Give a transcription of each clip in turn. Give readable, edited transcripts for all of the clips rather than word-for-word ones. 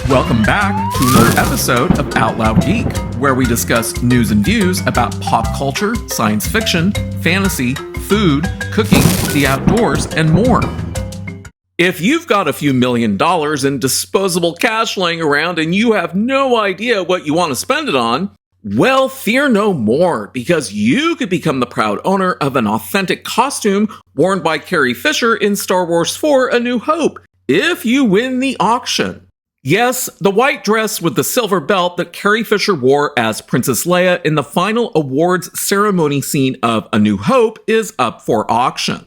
Welcome back to another episode of Out Loud Geek, where we discuss news and views about pop culture, science fiction, fantasy, food, cooking, the outdoors, and more. If you've got a few $1,000,000 in disposable cash laying around and you have no idea what you want to spend it on, well, fear no more, because you could become the proud owner of an authentic costume worn by Carrie Fisher in Star Wars 4: A New Hope, if you win the auction. Yes, the white dress with the silver belt that Carrie Fisher wore as Princess Leia in the final awards ceremony scene of A New Hope is up for auction.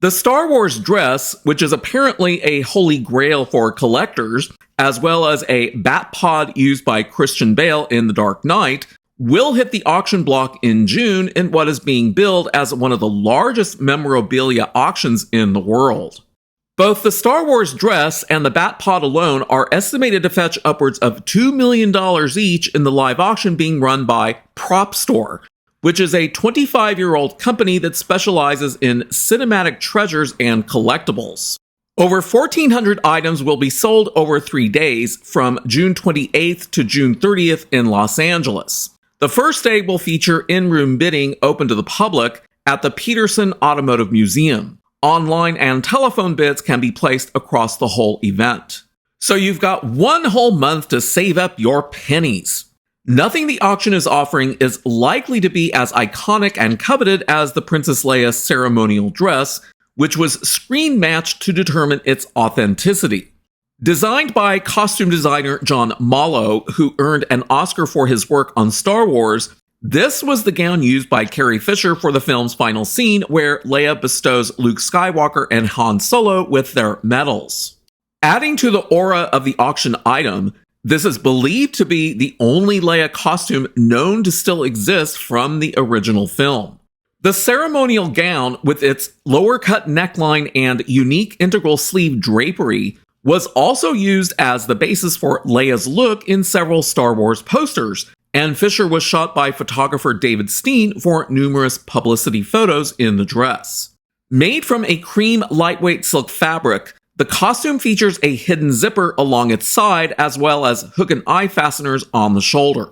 The Star Wars dress, which is apparently a holy grail for collectors, as well as a bat pod used by Christian Bale in The Dark Knight, will hit the auction block in June in what is being billed as one of the largest memorabilia auctions in the world. Both the Star Wars dress and the bat pod alone are estimated to fetch upwards of $2 million each in the live auction being run by Prop Store, which is a 25-year-old company that specializes in cinematic treasures and collectibles. Over 1,400 items will be sold over 3 days, from June 28th to June 30th in Los Angeles. The first day will feature in-room bidding open to the public at the Peterson Automotive Museum. Online and telephone bids can be placed across the whole event. So you've got one whole month to save up your pennies. Nothing the auction is offering is likely to be as iconic and coveted as the Princess Leia ceremonial dress, which was screen matched to determine its authenticity. Designed by costume designer John Mallow, who earned an Oscar for his work on Star Wars, this was the gown used by Carrie Fisher for the film's final scene, where Leia bestows Luke Skywalker and Han Solo with their medals. Adding to the aura of the auction item, this is believed to be the only Leia costume known to still exist from the original film. The ceremonial gown, with its lower-cut neckline and unique integral sleeve drapery, was also used as the basis for Leia's look in several Star Wars posters, and Fisher was shot by photographer David Steen for numerous publicity photos in the dress. Made from a cream lightweight silk fabric, the costume features a hidden zipper along its side, as well as hook and eye fasteners on the shoulder.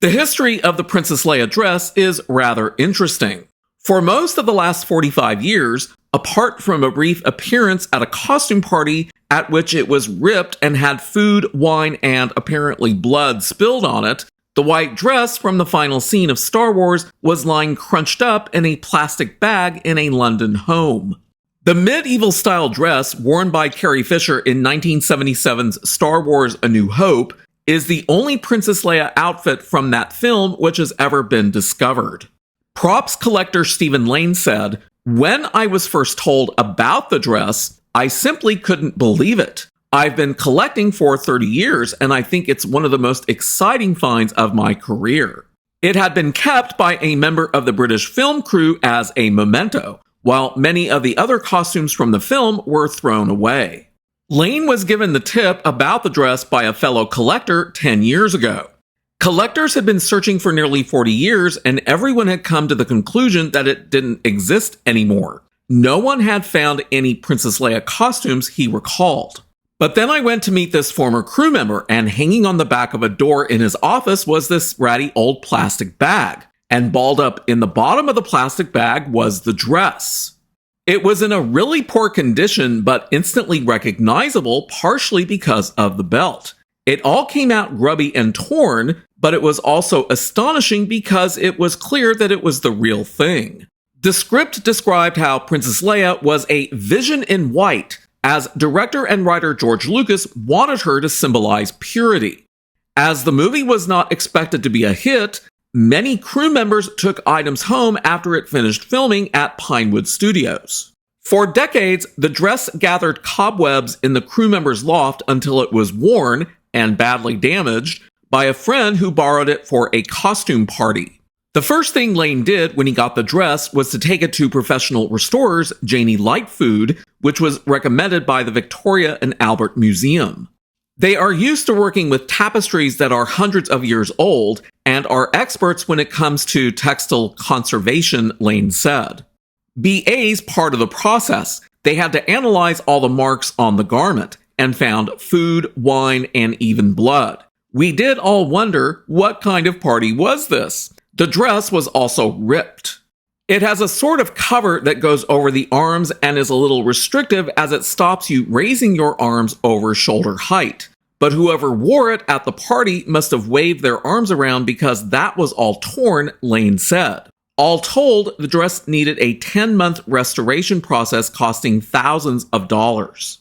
The history of the Princess Leia dress is rather interesting. For most of the last 45 years, apart from a brief appearance at a costume party at which it was ripped and had food, wine, and apparently blood spilled on it, the white dress from the final scene of Star Wars was lying crunched up in a plastic bag in a London home. The medieval-style dress worn by Carrie Fisher in 1977's Star Wars: A New Hope is the only Princess Leia outfit from that film which has ever been discovered. Props collector Stephen Lane said, "When I was first told about the dress, I simply couldn't believe it. I've been collecting for 30 years, and I think it's one of the most exciting finds of my career." It had been kept by a member of the British film crew as a memento, while many of the other costumes from the film were thrown away. Lane was given the tip about the dress by a fellow collector 10 years ago. Collectors had been searching for nearly 40 years, and everyone had come to the conclusion that it didn't exist anymore. No one had found any Princess Leia costumes he recalled. But then I went to meet this former crew member, and hanging on the back of a door in his office was this ratty old plastic bag. And balled up in the bottom of the plastic bag was the dress. It was in a really poor condition, but instantly recognizable, partially because of the belt. It all came out grubby and torn, but it was also astonishing because it was clear that it was the real thing. The script described how Princess Leia was a vision in white, as director and writer George Lucas wanted her to symbolize purity. As the movie was not expected to be a hit, many crew members took items home after it finished filming at Pinewood Studios. For decades, the dress gathered cobwebs in the crew members' loft until it was worn, and badly damaged, by a friend who borrowed it for a costume party. The first thing Lane did when he got the dress was to take it to professional restorers Janie Lightfood, which was recommended by the Victoria and Albert Museum. They are used to working with tapestries that are hundreds of years old and are experts when it comes to textile conservation, Lane said. BA's part of the process. They had to analyze all the marks on the garment, and found food, wine, and even blood. We did all wonder, what kind of party was this? The dress was also ripped. It has a sort of cover that goes over the arms and is a little restrictive as it stops you raising your arms over shoulder height. But whoever wore it at the party must have waved their arms around because that was all torn, Lane said. All told, the dress needed a 10-month restoration process costing thousands of dollars.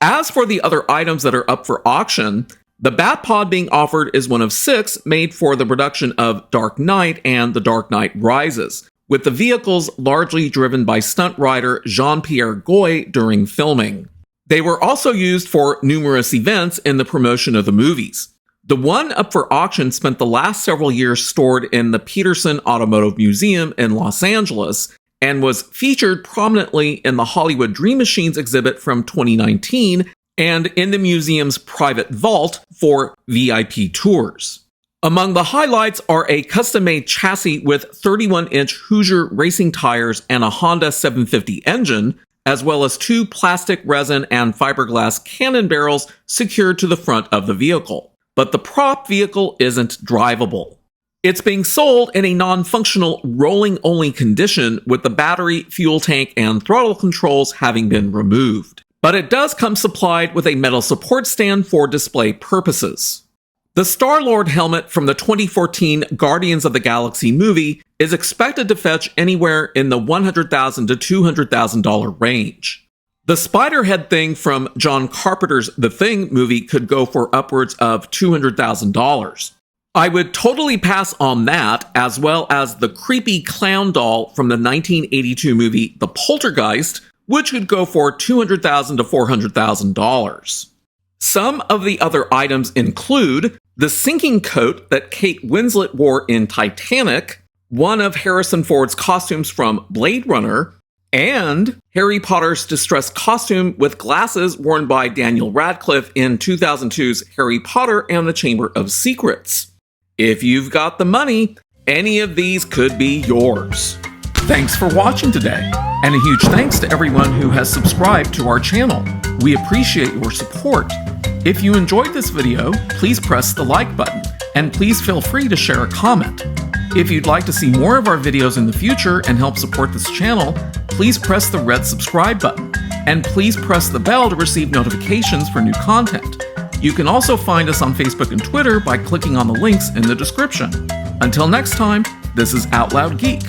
As for the other items that are up for auction, the Bat Pod being offered is one of 6 made for the production of Dark Knight and The Dark Knight Rises, with the vehicles largely driven by stunt rider Jean-Pierre Goy during filming. They were also used for numerous events in the promotion of the movies. The one up for auction spent the last several years stored in the Peterson Automotive Museum in Los Angeles and was featured prominently in the Hollywood Dream Machines exhibit from 2019 and in the museum's private vault for VIP tours. Among the highlights are a custom-made chassis with 31-inch Hoosier racing tires and a Honda 750 engine, as well as 2 plastic, resin, and fiberglass cannon barrels secured to the front of the vehicle. But the prop vehicle isn't drivable. It's being sold in a non-functional rolling-only condition with the battery, fuel tank, and throttle controls having been removed. But it does come supplied with a metal support stand for display purposes. The Star-Lord helmet from the 2014 Guardians of the Galaxy movie is expected to fetch anywhere in the $100,000 to $200,000 range. The spider head thing from John Carpenter's The Thing movie could go for upwards of $200,000. I would totally pass on that, as well as the creepy clown doll from the 1982 movie The Poltergeist, which could go for $200,000 to $400,000. Some of the other items include the sinking coat that Kate Winslet wore in Titanic, one of Harrison Ford's costumes from Blade Runner, and Harry Potter's distressed costume with glasses worn by Daniel Radcliffe in 2002's Harry Potter and the Chamber of Secrets. If you've got the money, any of these could be yours. Thanks for watching today, and a huge thanks to everyone who has subscribed to our channel. We appreciate your support. If you enjoyed this video, please press the like button, and please feel free to share a comment. If you'd like to see more of our videos in the future and help support this channel, please press the red subscribe button, and please press the bell to receive notifications for new content. You can also find us on Facebook and Twitter by clicking on the links in the description. Until next time, this is Out Loud Geek.